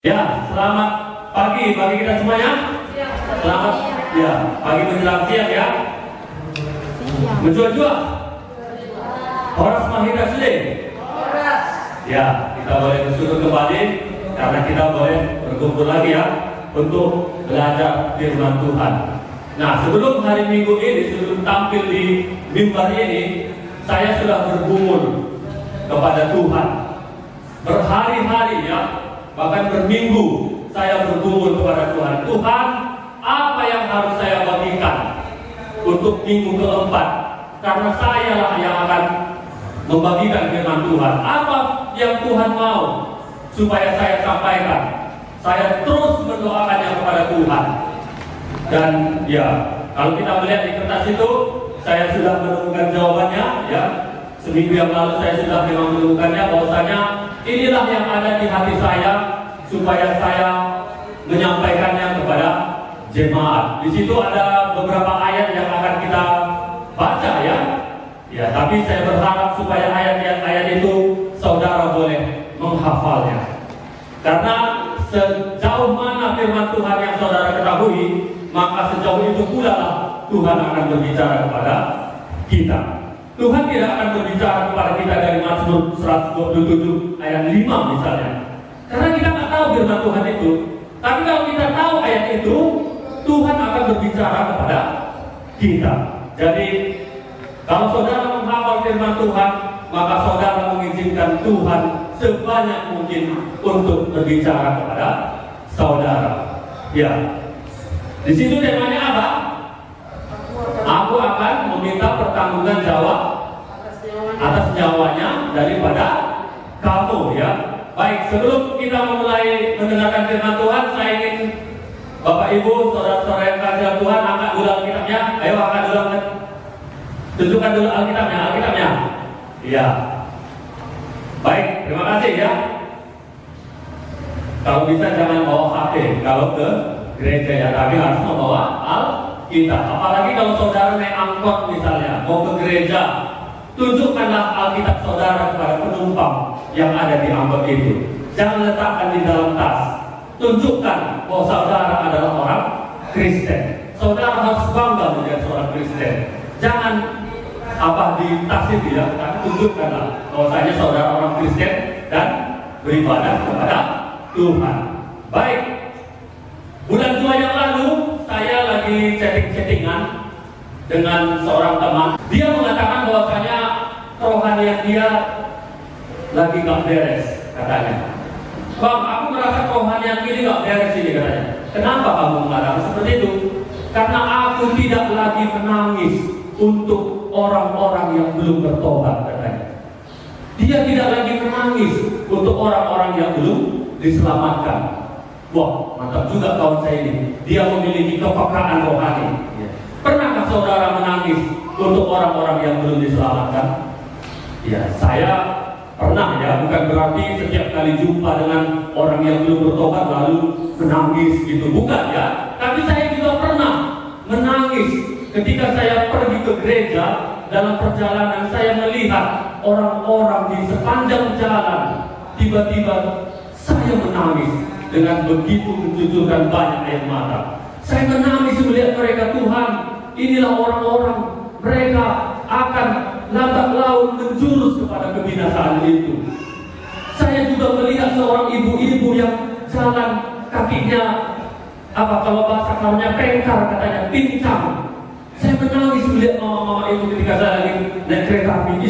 Ya, selamat pagi bagi kita semuanya. Selamat ya, pagi menjelang siang ya. Menjua-jua. Horas mahira sile. Ya, kita boleh bersyukur kembali karena kita boleh berkumpul lagi ya untuk belajar firman Tuhan. Nah, sebelum hari Minggu ini, sebelum tampil di mimbar ini, saya sudah bergumul kepada Tuhan. Berhari-hari ya, bahkan berminggu saya bergumul kepada Tuhan. Tuhan, apa yang harus saya bagikan untuk minggu keempat? Karena saya lah yang akan membagikan firman Tuhan. Apa yang Tuhan mau supaya saya sampaikan? Saya terus mendoakannya kepada Tuhan. Dan ya, kalau kita melihat di kertas itu, saya sudah menemukan jawabannya ya. Seminggu yang lalu saya sudah memang menemukannya, bahwasanya inilah yang ada di hati saya supaya saya menyampaikannya kepada jemaat. Di situ ada beberapa ayat yang akan kita baca ya. Ya, tapi saya berharap supaya ayat-ayat itu saudara boleh menghafalnya. Karena sejauh mana firman Tuhan yang saudara ketahui, maka sejauh itu pula lah Tuhan akan berbicara kepada kita. Tuhan tidak akan berbicara kepada kita dari Mazmur 127 ayat 5 misalnya. Karena kita nggak tahu firman Tuhan itu. Tapi kalau kita tahu ayat itu, Tuhan akan berbicara kepada kita. Jadi kalau saudara menghafal firman Tuhan, maka saudara mengizinkan Tuhan sebanyak mungkin untuk berbicara kepada saudara. Ya. Di situ temanya apa? Aku akan meminta pertanggungan jawab atas nyawanya daripada kamu ya. Baik, sebelum kita memulai mendengarkan firman Tuhan, saya ingin Bapak Ibu, saudara-saudara yang kasih Tuhan, angkat dulu Alkitabnya. Ayo angkat dulu, tunjukkan dulu Alkitabnya. Iya. Baik, terima kasih ya. Kalau bisa jangan bawa HP kalau ke gereja ya, tapi harus membawa Alkitab. Apalagi kalau saudara naik angkot misalnya, mau ke gereja, tunjukkanlah Alkitab saudara kepada penumpang yang ada di angkot itu. Jangan letakkan di dalam tas. Tunjukkan bahwa saudara adalah orang Kristen. Saudara harus bangga menjadi seorang Kristen. Jangan di tas itu ya, tapi tunjukkanlah bahwasanya saudara orang Kristen dan beribadah kepada Tuhan. Baik. Bulan 2 yang lalu saya lagi chatting-chattingan dengan seorang teman. Dia mengatakan bahwasanya kerohanian dia lagi gak beres katanya. Bang, aku merasa kerohanian ini gak beres ini katanya. Kenapa kamu mengatakan seperti itu? Karena aku tidak lagi menangis untuk orang-orang yang belum bertobat katanya. Dia tidak lagi menangis untuk orang-orang yang belum diselamatkan. Wah, mantap juga kawan saya ini. Dia memiliki kepekaan rohani. Pernahkah saudara menangis untuk orang-orang yang belum diselamatkan? Ya, saya pernah ya. Bukan berarti setiap kali jumpa dengan orang yang belum bertobat lalu menangis gitu. Bukan ya. Tapi saya juga pernah menangis ketika saya pergi ke gereja. Dalam perjalanan saya melihat orang-orang di sepanjang jalan. Tiba-tiba saya menangis dengan begitu mencucurkan banyak air mata. Saya menangis melihat mereka. Tuhan, inilah orang-orang, mereka akan lambat laun menjurus kepada kebinasaan itu. Saya juga melihat seorang ibu-ibu yang jalan kakinya kalau bahasa kamunya pengkar katanya, pincang. Saya menangis melihat mama-mama itu ketika saya lagi naik kereta api.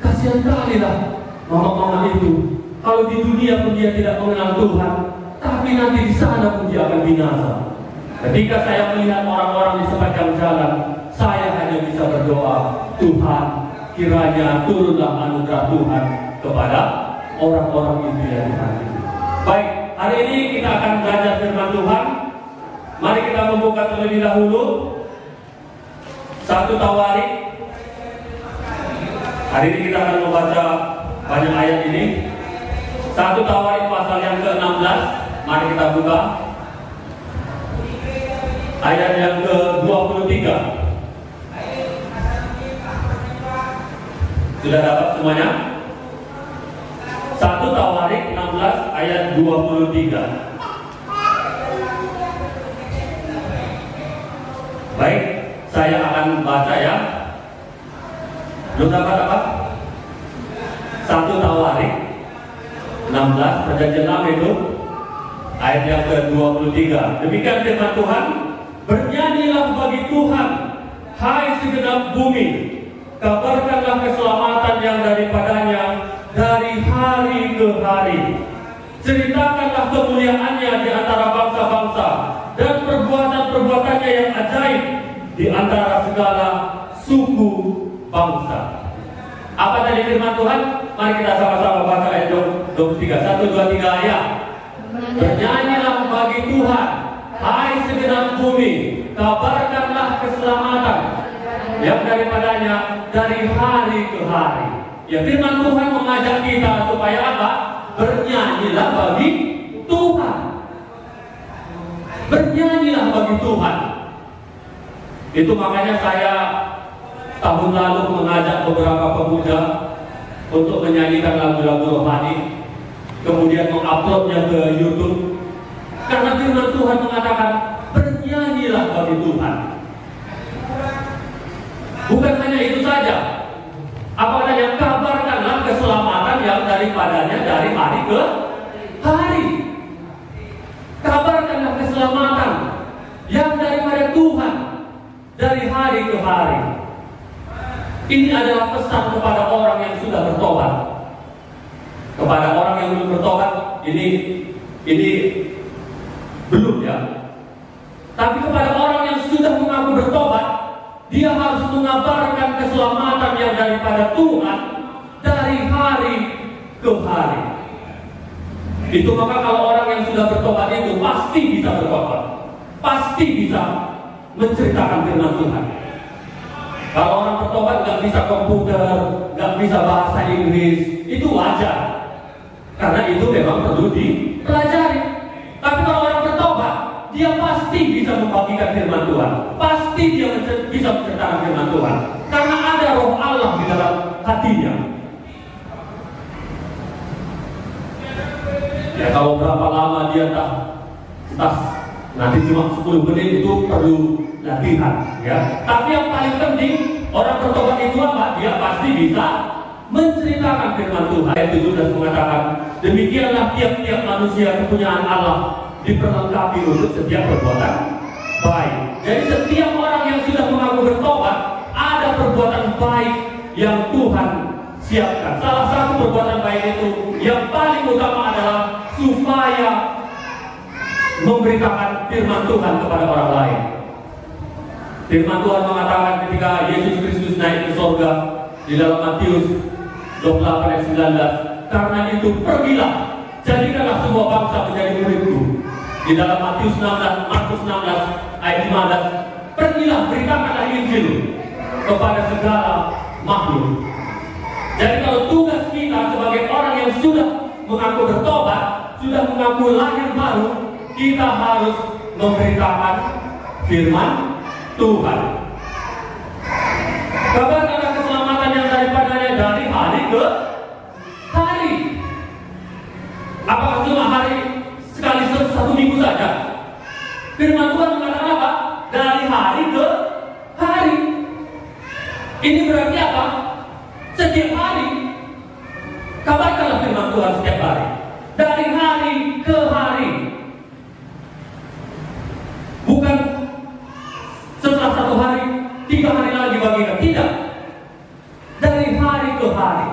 Kasihan kali lah mama-mama itu. Kalau di dunia pun dia tidak mengenal Tuhan, tapi nanti di sana pun dia akan binasa. Ketika saya melihat orang-orang di sepanjang jalan, saya hanya bisa berdoa, Tuhan, kiranya turunlah anugerah Tuhan kepada orang-orang itu yang tadi. Baik, hari ini kita akan belajar firman Tuhan. Mari kita membuka terlebih dahulu 1 Tawarik. Hari ini kita akan membaca banyak ayat ini. 1 Tawarik pasal yang ke-16. Mari kita buka ayat yang ke-23. Sudah dapat semuanya? 1 Tawarik 16 ayat 23. baca ya. Belum dapat apa? 1 Tawarik 16 perjanjian lama itu ayat yang ke-23. Demikian firman Tuhan, bernyanyilah bagi Tuhan, hai segenap bumi, kabarkanlah keselamatan yang daripadanya dari hari ke hari. Ceritakanlah kemuliaannya di antara bangsa-bangsa dan perbuatan-perbuatannya yang ajaib di antara segala suku bangsa. Apa tadi firman Tuhan? Mari kita sama-sama baca ayat 23. 1, 2, 3 ayat. Bernyanyilah bagi Tuhan, hai segenap bumi, kabarkanlah keselamatan yang daripadanya dari hari ke hari. Ya, firman Tuhan mengajak kita supaya apa? Bernyanyilah bagi Tuhan. Bernyanyilah bagi Tuhan. Itu makanya saya tahun lalu mengajak beberapa pemuda untuk menyanyikan lagu-lagu rohani, kemudian menguploadnya ke YouTube. Karena firman Tuhan mengatakan, bernyanyilah bagi Tuhan. Bukan hanya itu saja, apa yang kabarkanlah keselamatan yang daripadanya dari hari ke hari. Kabarkanlah keselamatan yang daripada Tuhan dari hari ke hari. Ini adalah pesan kepada orang yang sudah bertobat. Kepada orang yang belum bertobat, ini belum ya. Tapi kepada orang yang sudah mengaku bertobat, dia harus mengabarkan keselamatan yang daripada Tuhan dari hari ke hari. Itu maka kalau orang yang sudah bertobat itu pasti bisa bertobat, pasti bisa menceritakan firman Tuhan. Kalau orang bertobat nggak bisa komputer, nggak bisa bahasa Inggris, itu wajar, karena itu memang perlu dipelajari. Tapi kalau orang bertobat, dia pasti bisa membagikan firman Tuhan, pasti dia bisa menceritakan firman Tuhan, karena ada roh Allah di dalam hatinya. Ya, kalau berapa lama dia nanti cuma 10 menit itu perlu latihan ya. Tapi yang paling penting orang bertobat itu apa? Dia pasti bisa menceritakan firman Tuhan. Ayat 17 mengatakan, demikianlah tiap-tiap manusia kepunyaan Allah diperlengkapi untuk setiap perbuatan baik. Jadi setiap orang yang sudah mengaku bertobat, ada perbuatan baik yang Tuhan siapkan. Salah satu perbuatan baik itu yang paling utama adalah supaya memberitakan firman Tuhan kepada orang lain. Firman Tuhan mengatakan ketika Yesus Kristus naik ke surga di dalam Matius 28 ayat 19, karena itu pergilah, jadikanlah semua bangsa menjadi muridku. Di dalam Markus 16 ayat 15, pergilah beritakanlah Injil kepada segala makhluk. Jadi kalau tugas kita sebagai orang yang sudah mengaku bertobat, sudah mengaku lahir baru, kita harus memberitakan firman Tuhan. Kabarkanlah keselamatan yang daripadanya dari hari ke hari. Apakah cuma hari sekali satu minggu saja? Firman Tuhan mengatakan apa? Dari hari ke hari. Ini berarti apa? Setiap hari. Kabarkanlah firman Tuhan setiap hari. Dari hari ke hari. Bukan setelah 1 hari, 3 hari lagi bagikan. Tidak. Dari hari ke hari.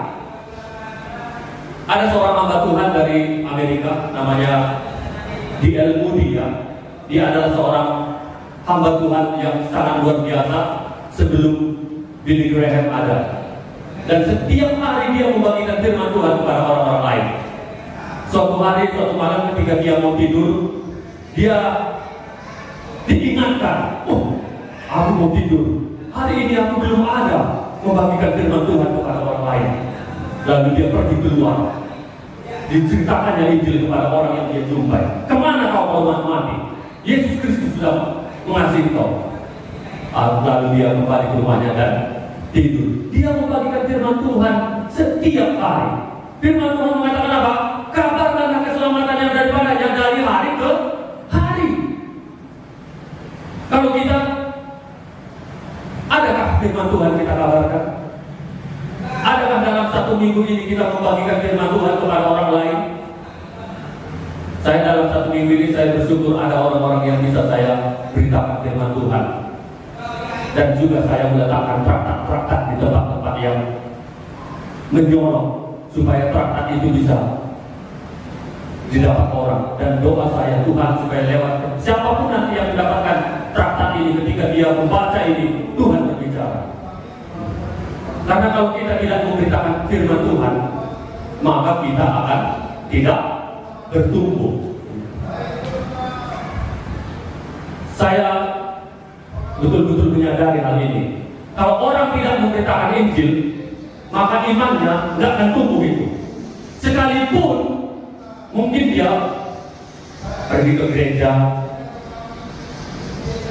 Ada seorang hamba Tuhan dari Amerika, namanya D.L. Moody ya. Dia adalah seorang hamba Tuhan yang sangat luar biasa sebelum Billy Graham ada. Dan setiap hari dia membagikan firman Tuhan kepada orang-orang lain. Suatu hari, suatu malam ketika dia mau tidur, dia diingatkan, oh, aku mau tidur. Hari ini aku belum ada membagikan firman Tuhan kepada orang lain. Lalu dia pergi keluar. Diceritakannya Injil kepada orang yang dia jumpai. Kemana kau mau mati? Yesus Kristus sudah mengasihi kau. Lalu dia kembali ke rumahnya dan tidur. Dia membagikan firman Tuhan setiap hari. Firman Tuhan mengatakan apa? Kabarkanlah keselamatan yang daripadanya dari hari ke hari. Kalau kita, adakah kabarkan? Adakah dalam satu minggu ini kita membagikan firman Tuhan kepada orang lain? Saya dalam satu minggu ini saya bersyukur ada orang-orang yang bisa saya beritakan firman Tuhan. Dan juga saya meletakkan traktat-traktat di tempat-tempat yang menyolong supaya traktat itu bisa didapat orang. Dan doa saya, Tuhan, supaya lewat siapapun nanti yang mendapatkan traktat ini, ketika dia membaca ini, Tuhan berbicara. Karena kalau kita tidak memberitakan firman Tuhan, maka kita akan tidak bertumbuh. Saya betul-betul menyadari hal ini. Kalau orang tidak memberitakan Injil, maka imannya nggak akan tumbuh itu. Sekalipun mungkin dia pergi ke gereja,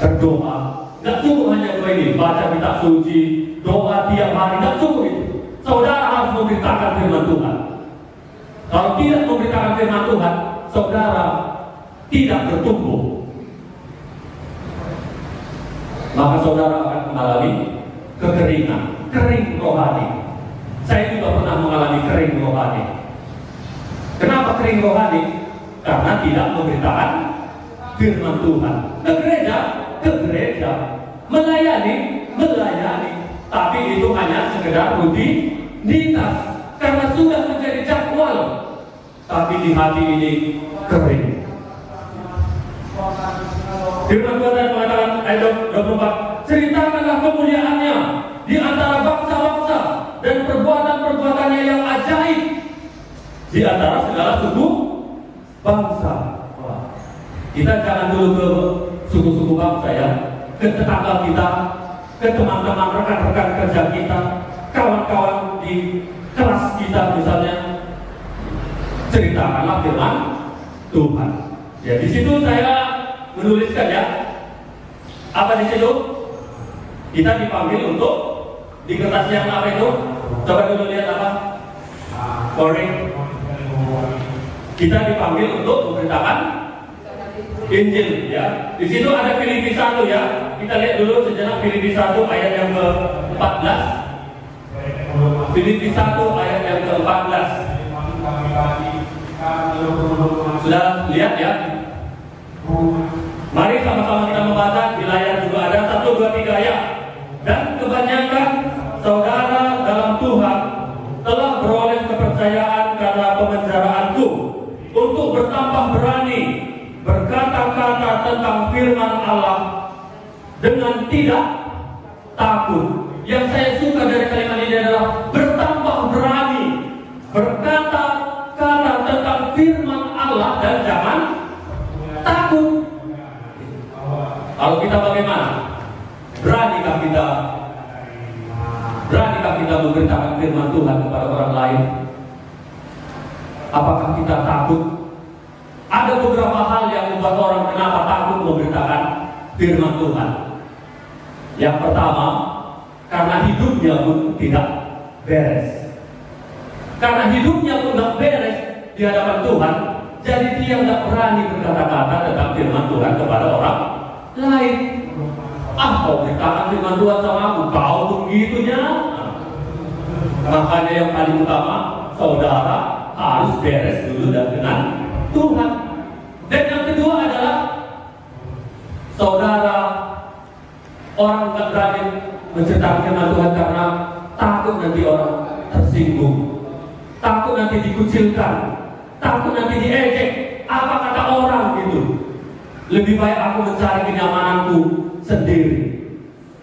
berdoa, nggak cukup hanya doa ini, baca kitab suci, doa tiap hari, nggak cukup itu. Saudara harus memberitakan firman Tuhan. Kalau tidak memberitakan firman Tuhan, saudara tidak bertumbuh. Maka saudara akan mengalami kekeringan, kering rohani. Saya juga pernah mengalami kering rohani. Kenapa kering rohani? Karena tidak memberitakan firman Tuhan. Ke gereja, melayani, tapi itu hanya sekedar rutinitas karena sudah menjadi jadwal. Tapi di hati ini kering. Firman Tuhan mengatakan ayat 24, ceritakanlah kemuliaannya di antara bangsa-bangsa dan perbuatan-perbuatannya yang ajaib di antara segala suku bangsa. Kita jangan dulu ke suku-suku bangsa ya, ke tetangga kita, ke teman-teman rekan-rekan kerja kita, kawan-kawan di kelas kita misalnya. Ceritakanlah firman Tuhan. Ya di situ saya menuliskan ya. Apa di situ? Kita dipanggil untuk di kertas yang apa itu? Coba dulu lihat apa? Boring. Kita dipanggil untuk memberitakan Injil ya. Di situ ada Filipi 1 ya. Kita lihat dulu sejenak Filipi 1 ayat yang ke-14. Filipi 1 ayat yang ke-14. Sudah lihat ya? Mari sama-sama kita membaca. Di layar juga ada 1, 2, 3 ya. Dan kebanyakan saudara dalam Tuhan telah beroleh kepercayaan karena pemenjaraanku, untuk bertambah berani berkata-kata tentang firman Allah dengan tidak takut. Yang saya suka dari kalimat ini adalah bertambah berani berkata-kata tentang firman Allah dan jangan takut. Kalau kita bagaimana? Beranikah kita memberitakan firman Tuhan kepada orang lain? Apakah kita takut? Ada beberapa hal yang membuat orang kenapa takut memberitakan firman Tuhan. Yang pertama, karena hidupnya pun tidak beres. Karena hidupnya pun tidak beres di hadapan Tuhan, jadi dia nggak berani berkata-kata tentang firman Tuhan kepada orang lain. Kau beritakan firman Tuhan sama aku, kau begitunya. Makanya yang paling utama, saudara harus beres dulu dengan Tuhan. Dan yang kedua adalah saudara orang nggak berani menceritakan firman Tuhan karena takut nanti orang tersinggung, takut nanti dikucilkan, takut nanti diejek. Apa kata orang gitu? Lebih baik aku mencari kenyamananku sendiri.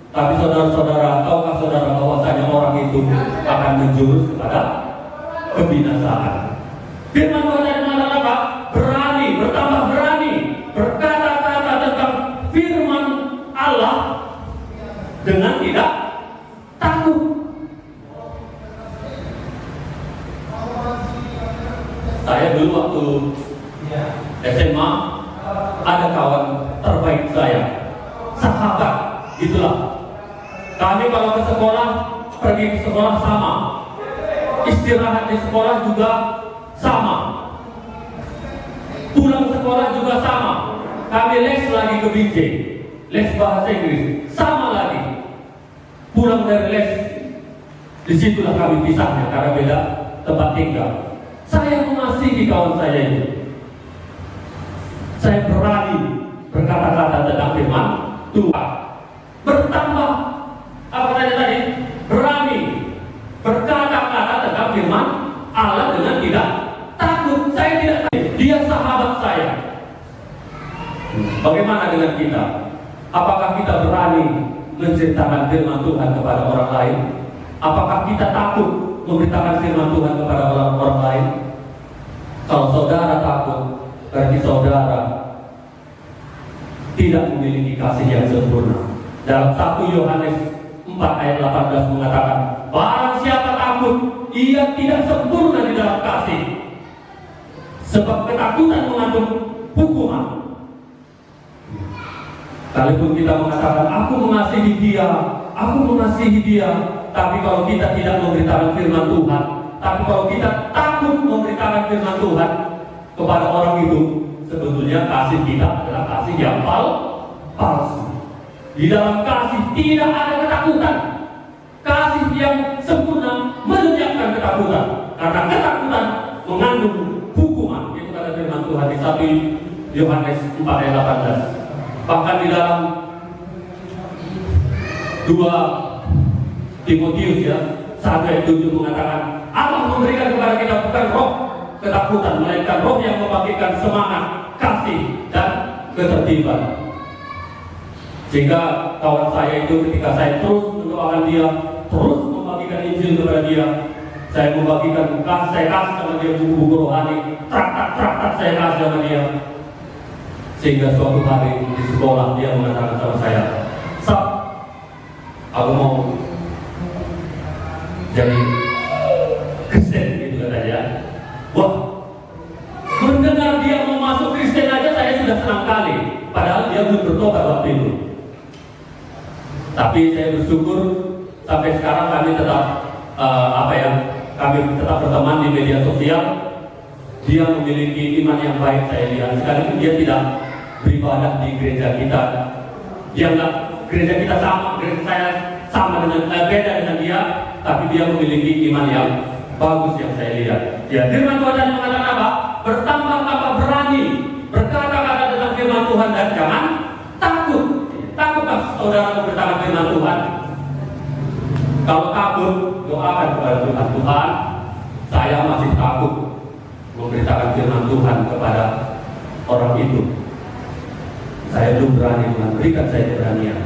Tapi saudara-saudara, tahukah saudara bahwasanya orang itu akan menjurus kepada kebinasaan? Firman Tuhan yang mengatakan apa? Berani, bertambah berani berkata-kata tentang firman Allah dengan tidak takut. Saya dulu waktu SMA ada kawan terbaik saya, sahabat, gitulah. Kami kalau ke sekolah, pergi ke sekolah sama, istirahat di sekolah juga sama, pulang sekolah juga sama. Kami les lagi ke BJ, les bahasa Inggris, sama lagi. Pulang dari les Disitulah kami pisahnya karena beda tempat tinggal. Saya mengasihi kawan saya itu. Saya berani berkata-kata tentang firman Tuhan. Bertambah apa tadi? Berani berkata-kata tentang firman Allah dengan tidak takut. Saya tidak takut. Dia sahabat saya. Bagaimana dengan kita? Apakah kita berani menceritakan firman Tuhan kepada orang lain? Apakah kita takut memberitakan firman Tuhan kepada orang lain? Kalau saudara takut, berarti saudara tidak memiliki kasih yang sempurna. Dalam 1 Yohanes 4 ayat 18 mengatakan, barang siapa takut, ia tidak sempurna di dalam kasih. Sebab ketakutan mengandung hukuman. Kalaupun kita mengatakan, aku mengasihi dia, tapi kalau kita tidak memberitakan firman Tuhan, tapi kalau kita takut memberitakan firman Tuhan kepada orang itu, sebetulnya kasih kita adalah kasih yang palsu. Di dalam kasih tidak ada ketakutan. Kasih yang sempurna melenyapkan ketakutan, karena ketakutan mengandung hukuman. Itu kata firman Tuhan di 1 Yohanes 4 ayat 18. Bahkan di dalam 2 Timotius 1 ayat 7 mengatakan, Allah memberikan kepada kita bukan roh ketakutan, melainkan roh yang membagikan semangat, kasih, dan ketertiban. Sehingga kawan saya itu ketika saya terus mendoakan dia, terus membagikan Injil kepada dia, saya membagikan kasih, saya kasih sama dia buku-buku rohani, traktat saya kasih sama dia. Sehingga suatu hari di sekolah dia mengatakan sama saya, Sab, aku mau jadi Kristen, gitu katanya. Wah, mendengar dia mau masuk Kristen aja saya sudah senang kali. Padahal dia belum bertobat waktu itu. Tapi saya bersyukur sampai sekarang kami tetap kami tetap berteman di media sosial. Dia memiliki iman yang baik, saya lihat. Sekalipun dia tidak beribadah di gereja kita, dia enggak, gereja kita sama, gereja saya sama dengan beda dengan dia, tapi dia memiliki iman yang bagus yang saya lihat. Ya, firman Tuhan mengatakan apa? Bertambah-tambah berani berkata-kata tentang firman Tuhan dan jangan takut. Takutkah saudara memberitakan firman Tuhan? Kalau takut, doakan kepada Tuhan. Tuhan, saya masih takut memberitakan firman Tuhan kepada orang itu. Saya belum berani, Tuhan berikan saya keberanian.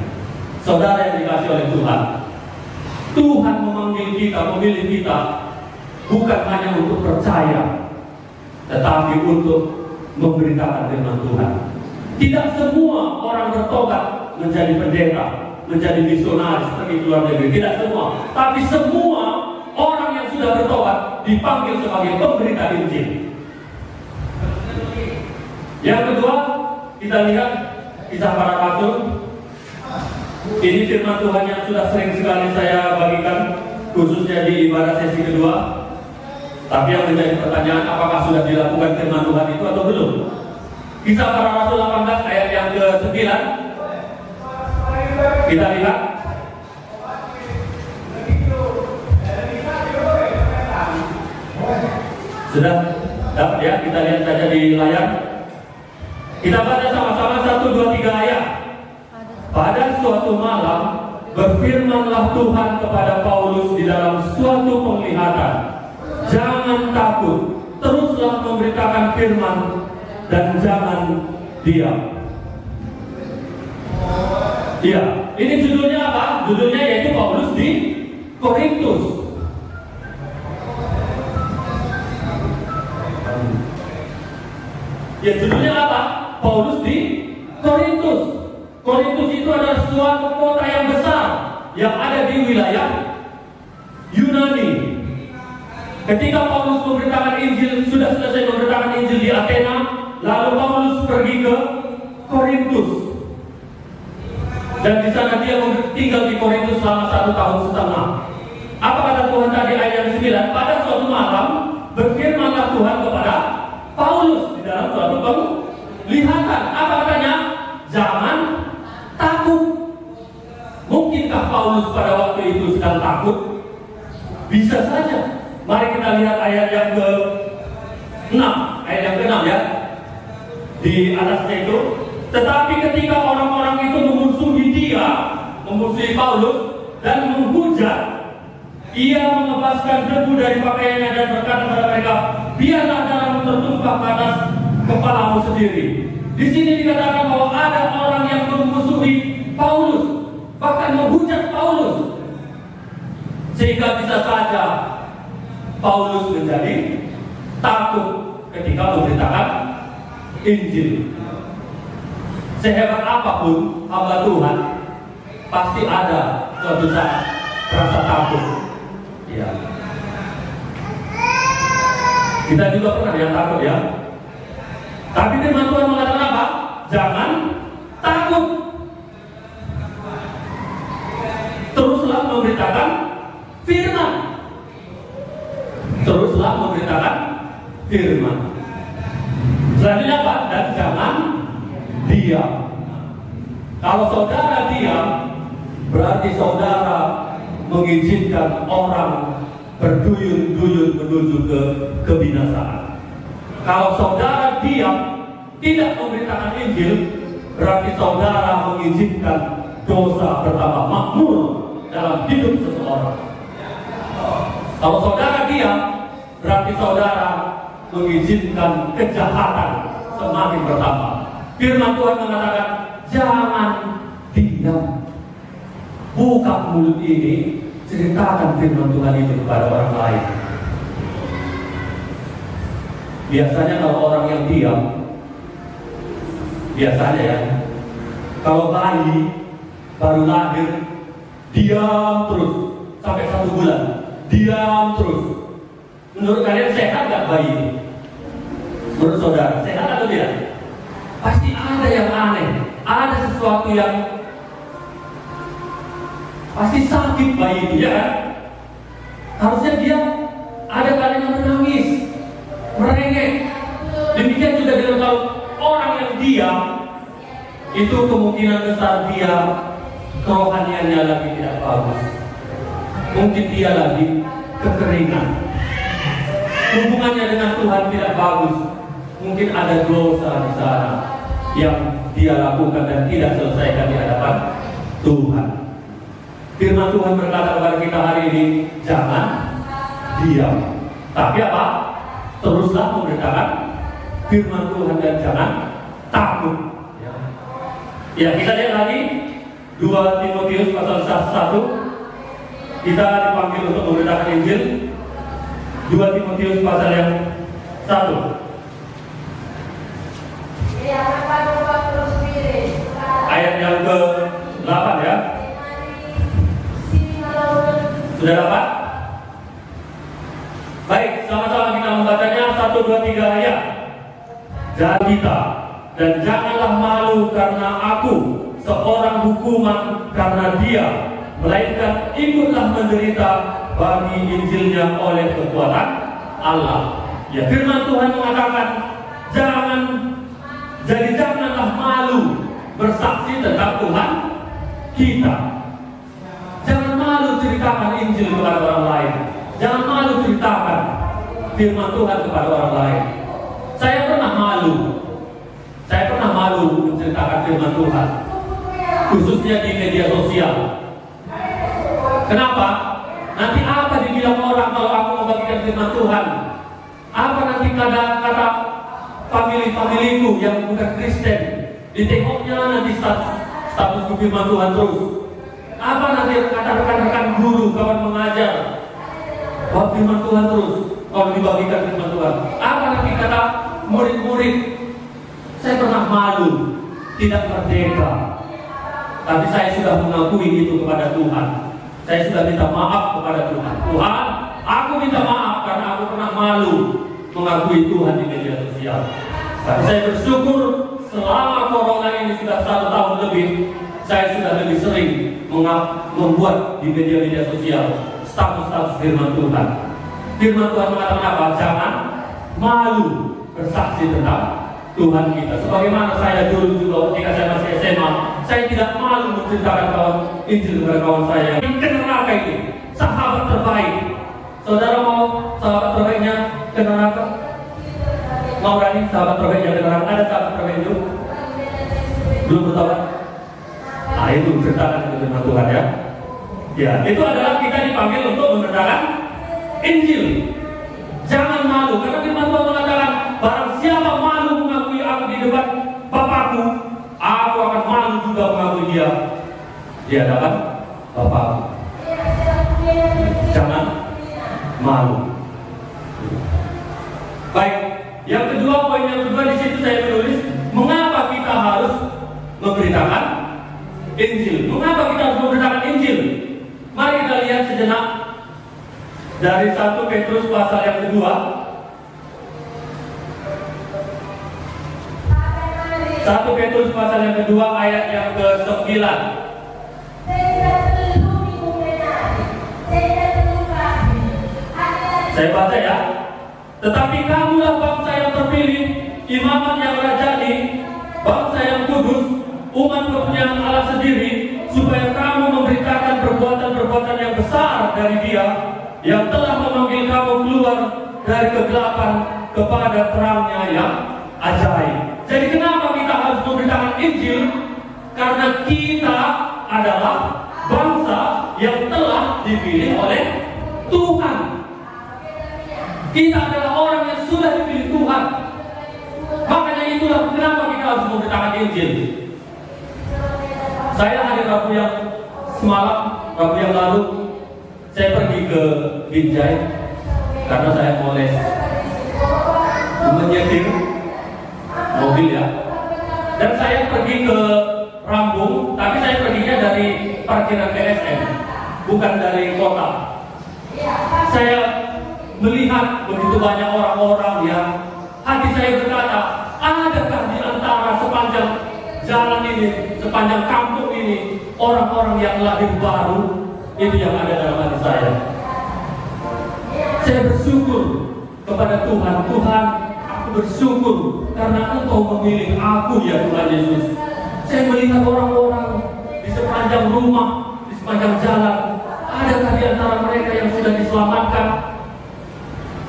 Saudara yang dikasih oleh Tuhan, Tuhan memanggil kita, memilih kita, bukan hanya untuk percaya, tetapi untuk memberitakan firman Tuhan. Tidak semua orang bertobat menjadi pendeta, menjadi misionaris pergi ke luar negeri. Tidak semua, tapi semua orang yang sudah bertobat dipanggil sebagai pemberita Injil. Yang kedua, kita lihat Kisah Para Rasul. Ini firman Tuhan yang sudah sering sekali saya bagikan, khususnya di ibadah sesi kedua. Tapi yang menjadi pertanyaan, apakah sudah dilakukan firman Tuhan itu atau belum? Kisah Para Rasul 18 ayat yang ke-9. Kita lihat. Sudah dapat ya? Kita lihat saja di layar. Kita baca sama-sama 1, 2, 3 ayat. Pada suatu malam berfirmanlah Tuhan kepada Paulus di dalam suatu penglihatan, jangan takut, teruslah memberitakan firman dan jangan diam. Ya, ini judulnya apa? Judulnya yaitu Paulus di Korintus. Ya, judulnya apa? Paulus di Korintus. Korintus itu adalah suatu kota yang besar yang ada di wilayah Yunani. Ketika Paulus memberitakan Injil, sudah selesai memberitakan Injil di Athena, lalu Paulus pergi ke Korintus. Dan di sana dia tinggal di Korintus selama 1,5 tahun. Apa kata Tuhan tadi ayat yang 9? Pada suatu malam berfirmanlah Tuhan kepada Paulus di dalam suatu penglihatan. Apa katanya? Jangan takut. Mungkinkah Paulus pada waktu itu sedang takut? Bisa saja. Mari kita lihat ayat yang ke-6, ayat yang ke-6 ya. Di atasnya itu, tetapi ketika orang-orang itu memusuhi dia, memusuhi Paulus dan menghujat, ia mengepaskan debu dari pakaiannya dan berkata kepada mereka, biarlah darahmu tertumpah ke atas kepalamu sendiri. Di sini dikatakan bahwa ada orang yang memusuhi Paulus, bahkan menghujat Paulus, sehingga bisa saja Paulus menjadi takut ketika memberitakan Injil. Sehebat apapun hamba Tuhan, pasti ada suatu saat rasa takut. Ya. Kita juga pernah yang takut ya. Tapi firman Tuhan mengatakan apa? Jangan takut. Teruslah memberitakan firman. Teruslah memberitakan firman. Selanjutnya apa? Dan jangan diam. Kalau saudara diam, berarti saudara mengizinkan orang berduyun-duyun menuju ke kebinasaan. Kalau saudara diam, tidak memberitakan Injil, berarti saudara mengizinkan dosa bertambah makmur dalam hidup seseorang. Kalau saudara diam, berarti saudara mengizinkan kejahatan semakin bertambah. Firman Tuhan mengatakan, jangan diam. Buka mulut ini, ceritakan firman Tuhan itu kepada orang lain. Biasanya kalau orang yang diam, biasanya ya, kalau bayi baru lahir, diam terus sampai 1 bulan, diam terus. Menurut kalian sehat gak bayi ini? Menurut saudara, sehat atau tidak? Pasti ada yang aneh, ada sesuatu yang pasti sakit bayi itu, ya kan? Harusnya dia ada kalanya menangis, merengek. Demikian juga dengan kalau orang yang diam, itu kemungkinan besar dia kerohaniannya lagi tidak bagus. Mungkin dia lagi kekeringan, hubungannya dengan Tuhan tidak bagus. Mungkin ada dosa di sana yang dia lakukan dan tidak selesaikan di hadapan Tuhan. Firman Tuhan berkata kepada kita hari ini, jangan diam, tapi apa? Teruslah memberitakan firman Tuhan dan jangan takut. Ya, kita lihat lagi 2 Timotius pasal 1. Kita dipanggil untuk memberitakan Injil. 2 Timotius pasal yang 1. Ayat yang ke-8 ya. Sudah dapat? Baik, sama-sama kita membacanya 1, 2, 3 ayat. Jangan kita dan janganlah malu karena aku seorang hukuman karena dia, melainkan ikutlah menderita bagi Injilnya oleh kekuatan Allah. Ya, firman Tuhan mengatakan janganlah malu bersaksi tentang Tuhan kita. Jangan malu ceritakan Injil kepada orang lain. Jangan malu ceritakan firman Tuhan kepada orang lain. Saya pernah malu menceritakan firman Tuhan, khususnya di media sosial. Kenapa? Nanti apa dibilang orang kalau aku membagikan firman Tuhan? Apa nanti kata family-familiku yang bukan Kristen, ditengoknya nanti status firman Tuhan terus. Apa nanti kata rekan-rekan guru, kawan mengajar, bahwa firman Tuhan terus kalau dibagikan firman Tuhan. Apa nanti kata murid-murid? Saya pernah malu, tidak merdeka. Tapi saya sudah mengakui itu kepada Tuhan. Saya sudah minta maaf kepada Tuhan. Tuhan, aku minta maaf karena aku pernah malu mengakui Tuhan di media sosial. Tapi saya bersyukur selama corona ini sudah 1 tahun lebih, saya sudah lebih sering membuat di media-media sosial status-status firman Tuhan. Firman Tuhan mengatakan apa? Jangan malu bersaksi tentang Tuhan kita. Sebagaimana saya dulu juga ketika saya masih SMA, saya tidak malu menceritakan kawan Injil kepada kawan saya yang ke neraka itu, sahabat terbaik. Saudara mau sahabat terbaiknya ke neraka? Mau berani sahabat terbaiknya ke neraka? Ada sahabat terbaik itu? Belum bertobat? Nah itu ceritakan itu dengan Tuhan ya. Ya, itu adalah kita dipanggil untuk memberitakan Injil. Jangan malu, karena firman Tuhan mengatakan, barang siapa malu mengakui aku di depan Bapakku, aku akan malu juga mengakui dia di hadapan Bapakku. Jangan malu. Baik, yang kedua, poin yang kedua di situ saya menulis, mengapa kita harus memberitakan Injil? Mengapa kita harus memberitakan Injil? Mari kita lihat sejenak dari 1 Petrus pasal yang kedua. 1 Petrus pasal yang kedua ayat yang ke-9. Saya baca ya. Tetapi kamulah bangsa yang terpilih, imaman yang rajani, bangsa yang kudus, umat kepunyaan Allah sendiri, supaya kamu memberitakan perbuatan-perbuatan yang besar dari Dia yang telah memanggil kamu keluar dari kegelapan kepada terangnya yang ajaib. Jadi kenapa kita harus memberitakan Injil? Karena kita adalah bangsa yang telah dipilih oleh Tuhan. Kita adalah orang yang sudah dipilih Tuhan. Makanya itulah kenapa kita harus memberitakan Injil. Saya hari Rabu yang semalam, Rabu yang lalu, saya pergi ke Binjai karena saya mau les menyetir mobil ya. Dan saya pergi ke Rambung, tapi saya perginya dari parkiran PSM, bukan dari kota. Saya melihat begitu banyak orang-orang yang hati saya berkata, adakah di antara sepanjang jalan ini, sepanjang kampung ini, orang-orang yang lahir baru? Itu yang ada dalam hati saya. Saya bersyukur kepada Tuhan. Tuhan, aku bersyukur karena Engkau memilih aku ya Tuhan Yesus. Saya melihat orang-orang di sepanjang rumah, di sepanjang jalan. Adakah di antara mereka yang sudah diselamatkan?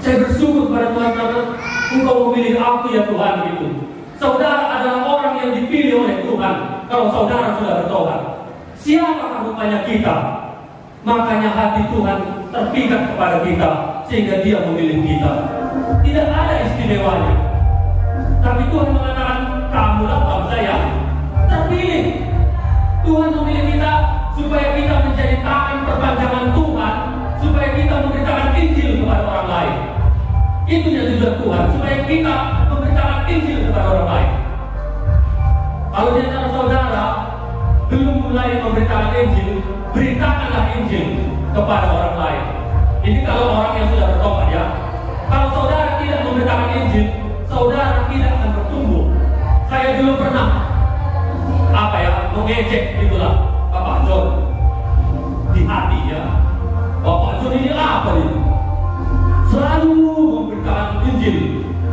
Saya bersyukur kepada Tuhan karena Engkau memilih aku ya Tuhan gitu. Saudara adalah orang yang dipilih oleh Tuhan. Kalau saudara sudah bertobat, siapakah rupanya kita? Makanya hati Tuhan terpikat kepada kita sehingga Dia memilih kita. Tidak ada istimewanya. Tapi Tuhan mengatakan, kamulah bangsa yang terpilih. Tuhan memilih kita supaya kita menjadi tangan perpanjangan Tuhan, supaya kita memberitakan Injil kepada orang lain. Itu yang tujuan Tuhan, supaya kita memberitakan Injil kepada orang lain. Kalau di antara saudara belum mulai memberitakan Injil, beritakanlah Injil kepada orang lain. Ini kalau orang yang sudah bertobat ya. Kalau saudara tidak memberitakan Injil, saudara tidak akan bertumbuh. Saya dulu pernah mengejek gitulah Bapak John di hati ya. Bapak John ini apa ini? Selalu memberitakan Injil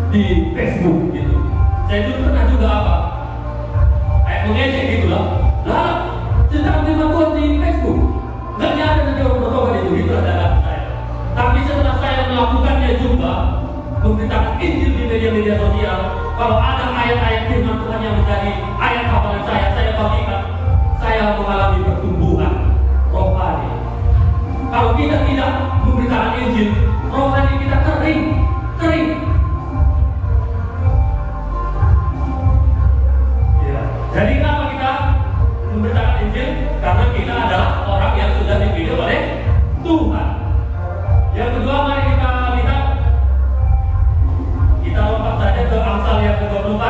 di Facebook gitu. Saya dulu pernah juga kayak mengejek gitulah. Lah, tentang firman Tuhan di Facebook, nggak ada nanti orang bertobat itu adalah saya. Tapi setelah saya melakukannya juga, memberitakan Injil di media-media sosial, kalau ada ayat-ayat firman Tuhan yang menjadi ayat hafalan saya bagikan, saya mengalami pertumbuhan rohani. Kalau kita tidak memberitakan Injil, rohani kita kering. Ya. Jadi kenapa kita memberitakan Injil? Karena kita adalah orang yang sudah dipilih oleh Tuhan. Yang kedua, mari kita lihat. Kita lompat saja ke Amsal yang ke-24.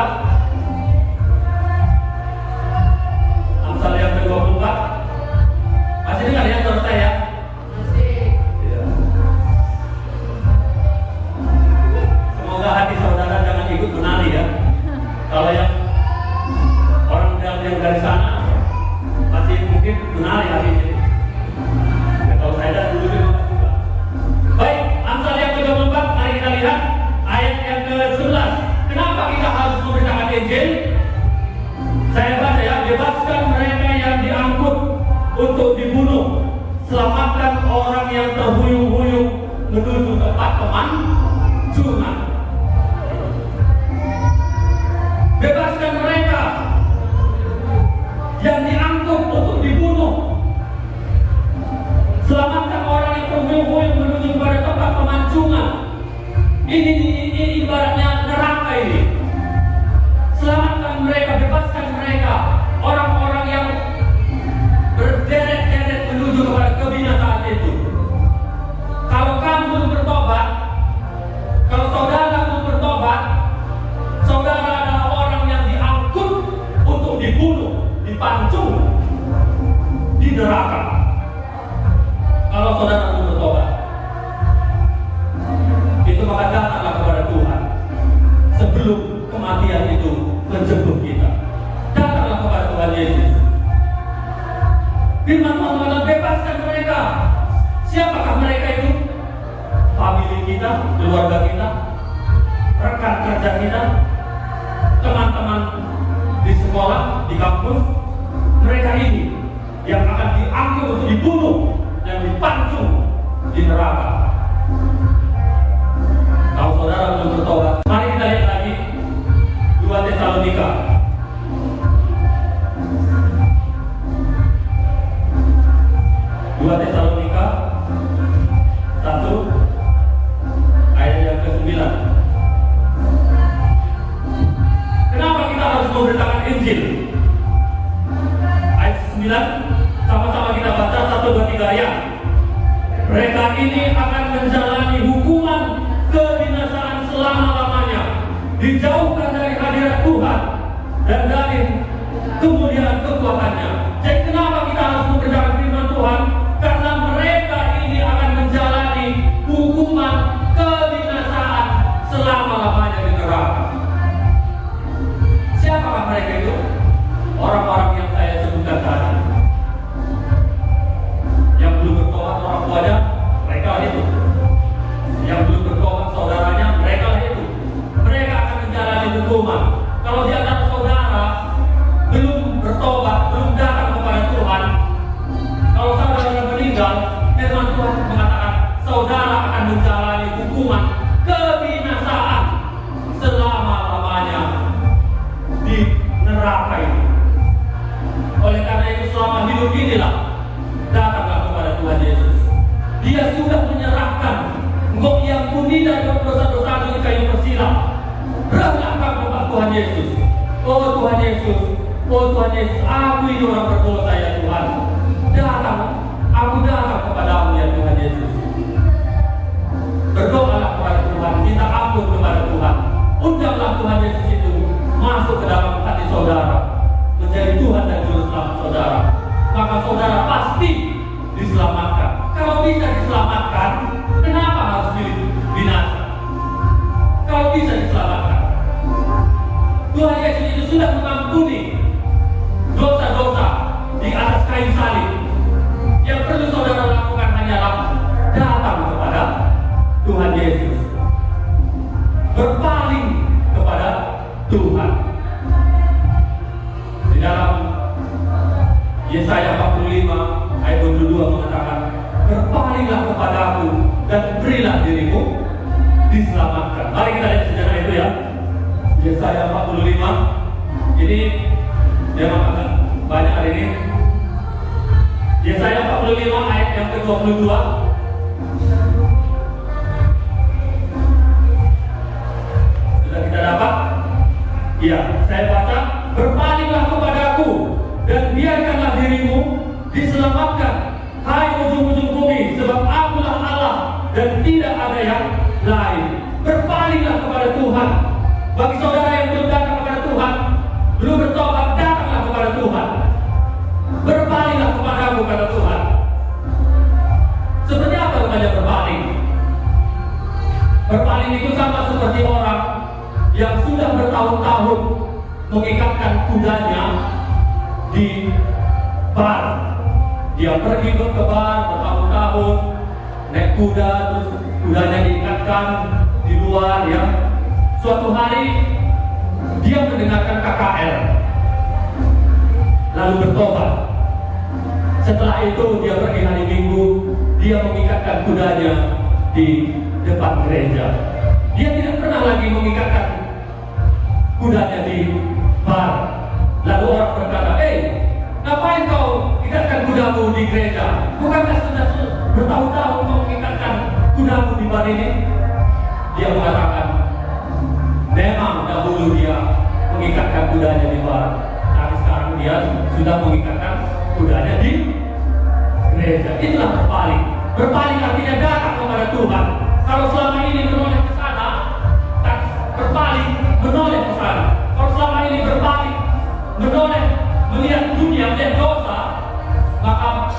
Amsal yang ke-24. Masih dengar ya suara saya? Masih. Ya. Semoga hati saudara jangan ikut menari ya. Kalau yang orang yang dari sana masih mungkin menari hatinya. Ya, kalau saya dah dulu juga. Baik, Amsal yang ke-24, mari kita lihat ayat yang ke-11. Kenapa kita harus memberitakan Injil? Saya baca ya, bebaskan mereka yang diangkut untuk dibunuh, selamatkan orang yang terhuyung-huyung menuju tempat pemancingan. Bebaskan mereka yang diangkut untuk dibunuh. Selamatkan orang yang berhuyung-huyung menuju kepada tempat pemancingan. Ini ibaratnya neraka ini. Selamatkan mereka, bebaskan mereka, orang-orang yang berderet-deret menuju kepada kebinasaan itu. Kalau kamu belum bertobat, kalau saudara belum bertobat, saudara adalah orang yang diangkut untuk dibunuh, dipancung di neraka. Kalau saudara belum bertobat, itu maka datanglah kepada Tuhan sebelum kematian itu menjemput kita. Datanglah kepada Tuhan Yesus. Firman Tuhan mengatakan, bebaskan mereka. Siapakah mereka itu? Famili kita, keluarga kita, rekan kerja kita, teman-teman di sekolah, di kampus. Mereka ini yang akan diangkut untuk dibunuh dan dipancung di neraka. Kalau saudara belum bertobat, mari kita lihat lagi 2 Tesalonika. 2 Tesalonika 1 ayat yang ke-9. Kenapa kita harus memberitakan Injil? Ayat 9, sama-sama kita baca 1, 2, 3 ayat. Mereka ini akan menjalani hukuman kebinasaan selama-lamanya, dijauhkan dari hadirat Tuhan dan dari kemuliaan kekuatannya. Jadi kenapa kita harus memberitakan firman Tuhan? Karena mereka ini akan menjalani hukuman kebinasaan selama-lamanya di neraka. Siapakah mereka itu? Orang-orang yang saya sebutkan tadi. Yang belum bertobat orang tuanya, mereka lah itu. Yang belum bertobat saudaranya, mereka lah itu. Mereka akan menjalani hukuman. Kalau di antara saudara belum bertobat, belum datang kepada Tuhan, kalau saudara meninggal, firman Tuhan mengatakan saudara akan menjalani hukuman kebinasaan selama-lamanya di neraka ini. Oleh karena itu selama hidup inilah datanglah kepada Tuhan Yesus. Dia sudah menyerahkan engkau yang puni dan dosa-dosa di kayu persilam. Berangkat kepada Tuhan Yesus. Oh Tuhan Yesus, oh Tuhan Yesus, aku ini orang berdosa ya Tuhan. Datang, aku datang kepadamu ya Tuhan Yesus. Berdoalah kepada Tuhan, minta ampun kepada Tuhan. Undanglah Tuhan Yesus itu masuk ke dalam hati saudara, menjadi Tuhan dan Juru Selamat saudara. Maka saudara pasti diselamatkan. Kalau bisa diselamatkan, kenapa harus binasa? Kalau bisa diselamatkan, Tuhan Yesus itu sudah mengampuni dosa-dosa di atas kayu salib. Yang perlu saudara lakukan hanyalah datang kepada Tuhan Yesus, berpaling kepada Tuhan. Di dalam Yesaya 45 ayat 22 mengatakan, berpalinglah kepadaku dan berilah dirimu diselamatkan. Mari kita lihat sejarah itu ya. Yesaya 45 ini memang agak banyak hari ini. Yesaya 45 ayat yang ke-22. Sudah kita dapat? Iya, saya baca, berpalinglah kepadaku dan biarkanlah dirimu diselamatkan, hai ujung-ujung bumi, sebab akulah Allah dan tidak ada yang lain. Berpalinglah kepada Tuhan. Bagi saudara yang belum datang kepada Tuhan, belum bertobat, datanglah kepada Tuhan. Berpalinglah kepadaku, kata Tuhan. Seperti apa rupanya berpaling? Berpaling itu sama seperti orang yang sudah bertahun-tahun mengikatkan kudanya di bar. Dia pergi ke bar bertahun-tahun, naik kuda, terus kudanya diikatkan di luar ya. Suatu hari dia mendengarkan KKR, lalu bertobat. Setelah itu dia pergi hari Minggu, dia mengikatkan kudanya di depan gereja. Dia tidak pernah lagi mengikatkan kudanya di bar. Lalu orang berkata, ngapain kau ikatkan kudamu di gereja? Bukankah sudah bertahun-tahun kau mengikatkan kudamu di bar ini? Dia mengatakan, memang dahulu dia mengikatkan kudanya di bar, tapi sekarang dia sudah mengikatkan kudanya di gereja. Itulah berpaling. Berpaling artinya datang kepada Tuhan. Kalau selama ini menoleh ke sana, berpaling menoleh ke sana. Kalau selama ini berpaling menoleh melihat dunia dan dosa, maka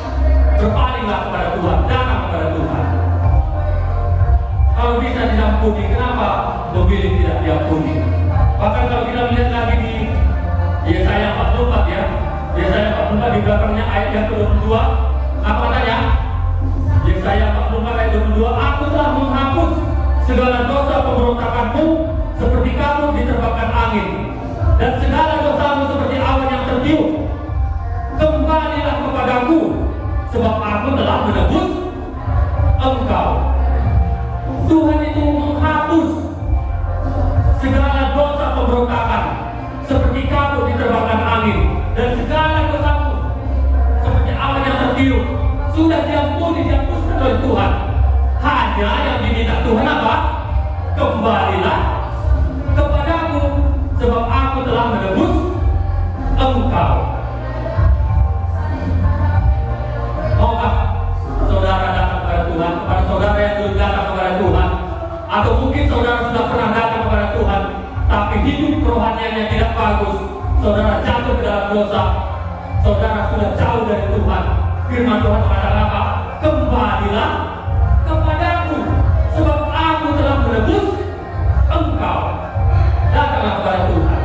berpalinglah kepada Tuhan, datang kepada Tuhan. Kalau bisa diampuni, kenapa memilih tidak diampuni? Bahkan kalau kita melihat lagi di Yesaya 44 ya, Yesaya 44 di belakangnya ayat yang ke-22, apa katanya? Yesaya 44 ayat 22, aku telah menghapus segala dosa pemberontakanmu seperti kamu diterbangkan angin, dan segala dosamu seperti awan yang tertiup. Kembalilah kepadaku, sebab aku telah menebus engkau. Tuhan itu menghapus segala dosa pemberontakan seperti kamu diterbangkan angin, dan segala dosamu seperti awan yang tertiup. Sudah diampuni, dihapuskan oleh Tuhan. Hanya yang diminta Tuhan apa? Kembalilah kepadaku, sebab aku telah menebus engkau. Maukah saudara datang kepada Tuhan? Kepada saudara yang belum datang kepada Tuhan, atau mungkin saudara sudah pernah datang kepada Tuhan, tapi hidup rohanianya tidak bagus, saudara jatuh ke dalam dosa, saudara sudah jauh dari Tuhan. Firman Tuhan mengatakan apa? Kembalilah kepadaku, sebab aku telah menebus engkau. Datanglah kepada Tuhan,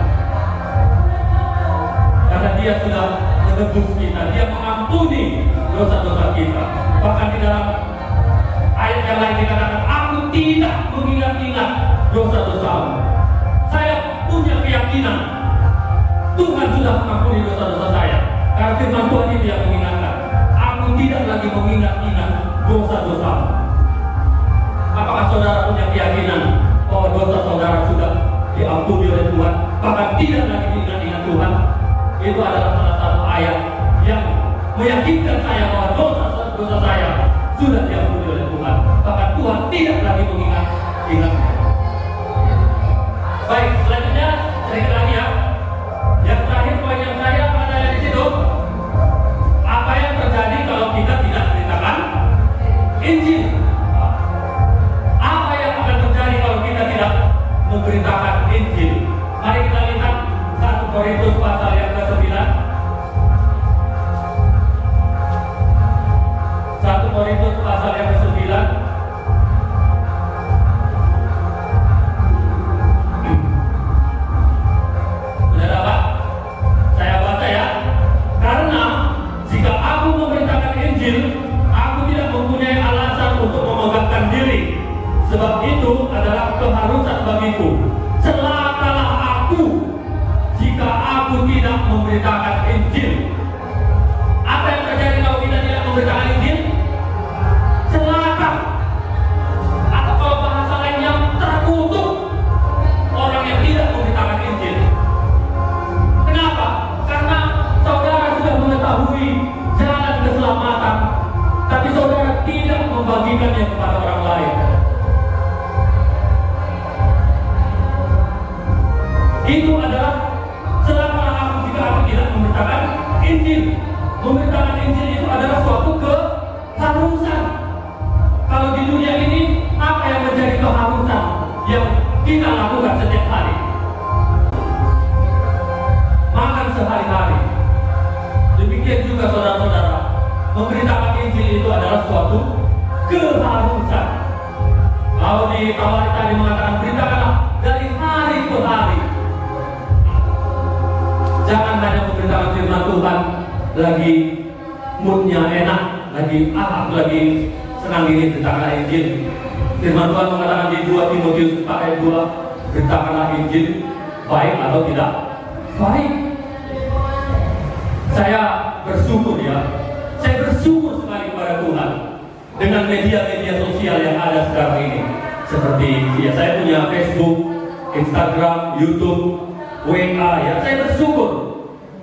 karena Dia sudah menebus kita. Dia mengampuni dosa-dosa kita. Bahkan di dalam ayat yang lain dikatakan, aku tidak mengingat-ingat dosa-dosamu. Saya punya keyakinan Tuhan sudah mengampuni dosa-dosa saya, karena firman Tuhan itu yang mengingatkan. Aku tidak lagi mengingat-ingat dosa-dosamu. Apakah saudara punya keyakinan bahwa dosa saudara sudah diampuni oleh Tuhan, bahkan tidak lagi diingat-ingat Tuhan? Itu adalah salah satu ayat yang meyakinkan saya bahwa dosa saya sudah diampuni oleh Tuhan, bahkan Tuhan tidak lagi mengingat-ingat. Baik, selanjutnya sedikit lagi ya. Yang terakhir poin yang saya ada di situ. Apa yang terjadi kalau kita tidak memberitakan Injil? Apa yang akan terjadi kalau kita tidak memberitakan Injil? Mari kita lihat 1 Korintus pasal yang ke-9. 1 Korintus pasal yang ke-9. Sudah dapat? Saya baca ya. Karena jika aku memberitakan Injil, aku tidak mempunyai alasan untuk memegahkan diri. Sebab itu adalah keharusan bagiku. Celakalah aku jika aku tidak memberitakan Injil. Apa yang terjadi kalau kita tidak memberitakan Injil? Celaka. Atau kalau bahasa lainnya, terkutuk orang yang tidak memberitakan Injil. Kenapa? Karena saudara sudah mengetahui jalan keselamatan, tapi saudara tidak membagikannya kepada orang lain. Itu adalah celakalah aku jika aku tidak memberitakan Injil. Memberitakan Injil itu adalah suatu keharusan. Kalau di dunia ini, apa yang menjadi keharusan yang kita lakukan setiap hari? Makan sehari-hari. Demikian juga saudara-saudara, memberitakan Injil itu adalah suatu keharusan. Kalau di Tawari tadi mengatakan beritakanlah dari hari ke hari. Jangan hanya memberitakan firman Tuhan lagi moodnya enak, lagi lagi senang diri beritakanlah Injil. Firman Tuhan mengatakan di 2 Timotius 4 ayat 2, beritakanlah Injil baik atau tidak baik. Saya bersyukur ya, saya bersyukur sekali kepada Tuhan dengan media-media sosial yang ada sekarang ini. Seperti ya, saya punya Facebook, Instagram, YouTube, WA ya. Saya bersyukur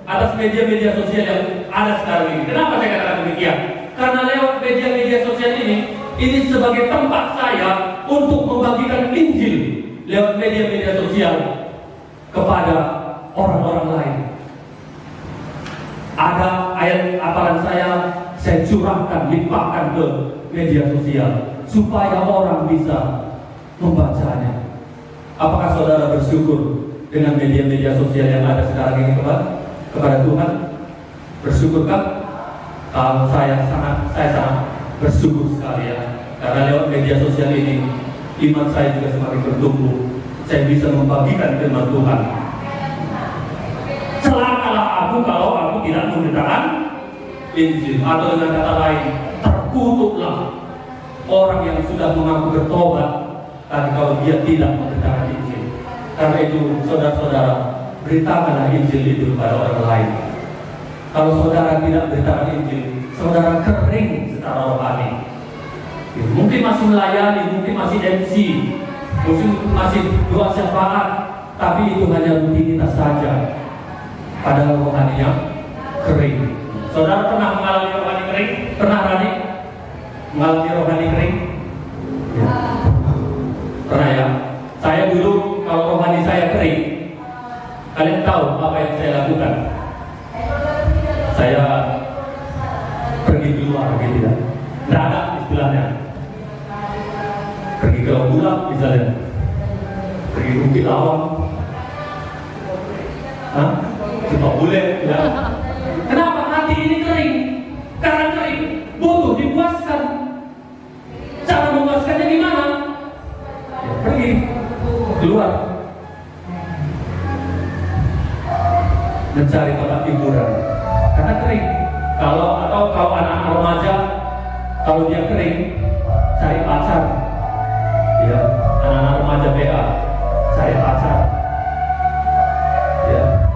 atas media-media sosial yang ada sekarang ini. Kenapa saya katakan demikian? Karena lewat media-media sosial ini sebagai tempat saya untuk membagikan Injil lewat media-media sosial kepada orang-orang lain. Ada ayat hafalan saya curahkan, limpahkan ke media sosial supaya orang bisa membacanya. Apakah saudara bersyukur dengan media-media sosial yang ada sekarang ini kepada Tuhan? Bersyukurkah? Kalau saya sangat bersyukur sekali ya. Karena lewat media sosial ini iman saya juga semakin bertumbuh. Saya bisa membagikan firman Tuhan. Celakalah aku kalau aku tidak memberitakan Injil, atau dengan kata lain, terkutuklah orang yang sudah mengaku bertobat, tapi kalau dia tidak memberitakan Injil. Karena itu, saudara-saudara, beritakanlah Injil itu kepada orang lain. Kalau saudara tidak beritakan Injil, saudara kering secara rohani. Mungkin masih melayani, mungkin masih MC, mungkin masih doa syafaat, tapi itu hanya rutinitas saja. Padahal rohaninya kering. Saudara pernah mengalami rohani kering? Pernah Rani? Mengalami rohani kering? Ya. Pernah ya? Saya dulu kalau rohani saya kering, kalian tahu apa yang saya lakukan? Saya pergi keluar gitu ya. Tidak ada istilahnya. Pergi ke Bulak misalnya. Pergi Bukit Lawang. Hah? Coba boleh ya. Kenapa hati ini kering? Karena kering, butuh dipuaskan. Cara memuaskannya gimana? Ya, pergi keluar mencari tempat hiburan. Karena kering. Kalau anak-anak remaja, kalau dia kering, cari pacar. Ya, anak-anak remaja BA, cari pacar. Ya.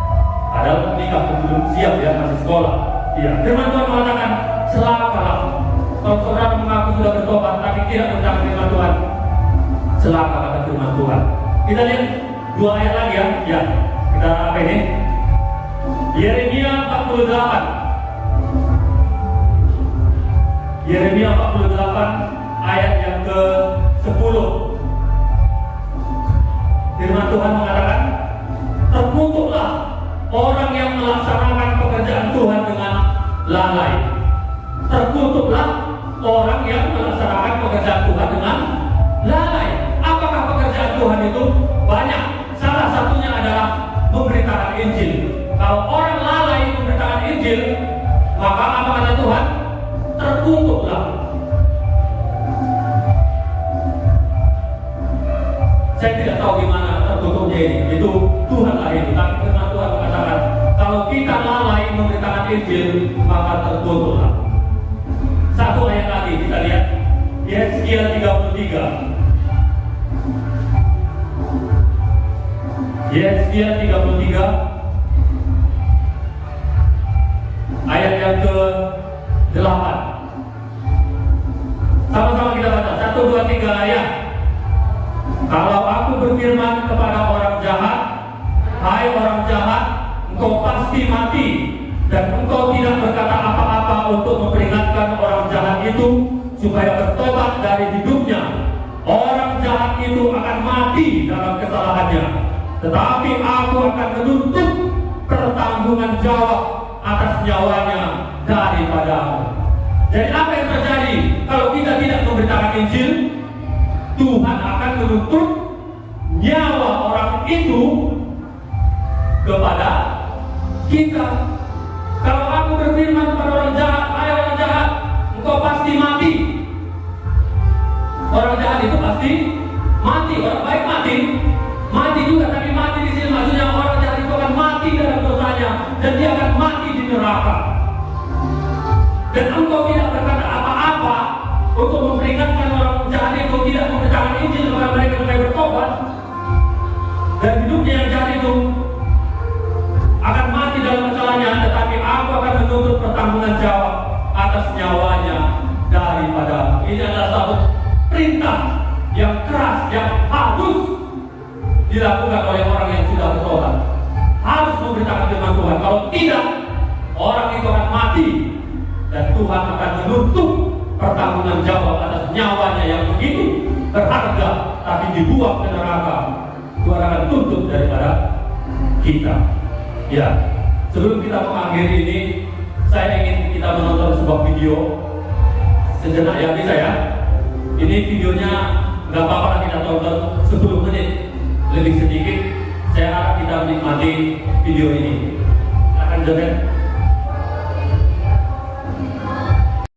Padahal nikah belum siap ya, masih sekolah. Ya, firman Tuhan mengatakan, celakalah kalau saudara mengaku sudah bertobat tapi tidak mendengar firman Tuhan. Celaka kata firman Tuhan. Kita lihat 2 ayat lagi ya. Ya, kita apa ini? Yeremia 48. Yeremia 48 ayat yang ke-10. Firman Tuhan mengatakan, terkutuklah orang yang melaksanakan pekerjaan Tuhan dengan lalai. Terkutuklah orang yang melaksanakan pekerjaan Tuhan dengan lalai. Apakah pekerjaan Tuhan itu? Banyak. Salah satunya adalah memberitakan Injil. Kalau orang lalai memberitakan Injil, maka apa kata Tuhan? Terkutuklah. Saya tidak tahu gimana terkutuknya ini. Itu Tuhanlah itu. Tapi firman Tuhan mengatakan, kalau kita lalai memberitakan Injil, maka terkutuklah. Satu ayat lagi kita lihat. Yesaya 33. Yesaya 33 ayat yang ke-8. Sama-sama kita baca. 1, 2, 3 ayat. Kalau aku berfirman kepada orang jahat, hai orang jahat, engkau pasti mati, dan engkau tidak berkata apa-apa untuk memperingatkan orang jahat itu supaya bertobat dari hidupnya, orang jahat itu akan mati dalam kesalahannya, tetapi aku akan menuntut pertanggungan jawab atas nyawanya daripadamu. Jadi apa yang terjadi kalau kita tidak memberitakan Injil? Tuhan akan menuntut nyawa orang itu kepada kita. Kalau aku berfirman kepada orang jahat, hai orang jahat, engkau pasti mati. Orang jahat itu pasti mati. Orang baik mati juga, tapi mati di sini maksudnya orang jahat itu akan mati dalam dosanya dan dia akan mati di neraka. Dan engkau tidak berkata apa-apa untuk memperingatkan orang jahat itu, tidak memberitakan Injil kepada mereka supaya bertobat, dan hidupnya yang jahat itu akan mati dalam kesalahannya, tetapi aku akan menuntut pertanggungan jawab atas nyawanya daripada. Ini dilakukan oleh orang yang sudah bertobat. Harus memberitakan firman Tuhan. Kalau tidak, orang itu akan mati dan Tuhan akan menuntut pertanggungan jawab atas nyawanya yang begitu berharga, tapi dibuang ke neraka. Tuhan akan tuntut daripada kita. Ya, sebelum kita mengakhiri ini, saya ingin kita menonton sebuah video sejenak ya, bisa ya. Ini videonya nggak apa-apa lah kita tonton 10 menit lebih sedikit. Saya harap kita menikmati video ini. Silakan Jonet.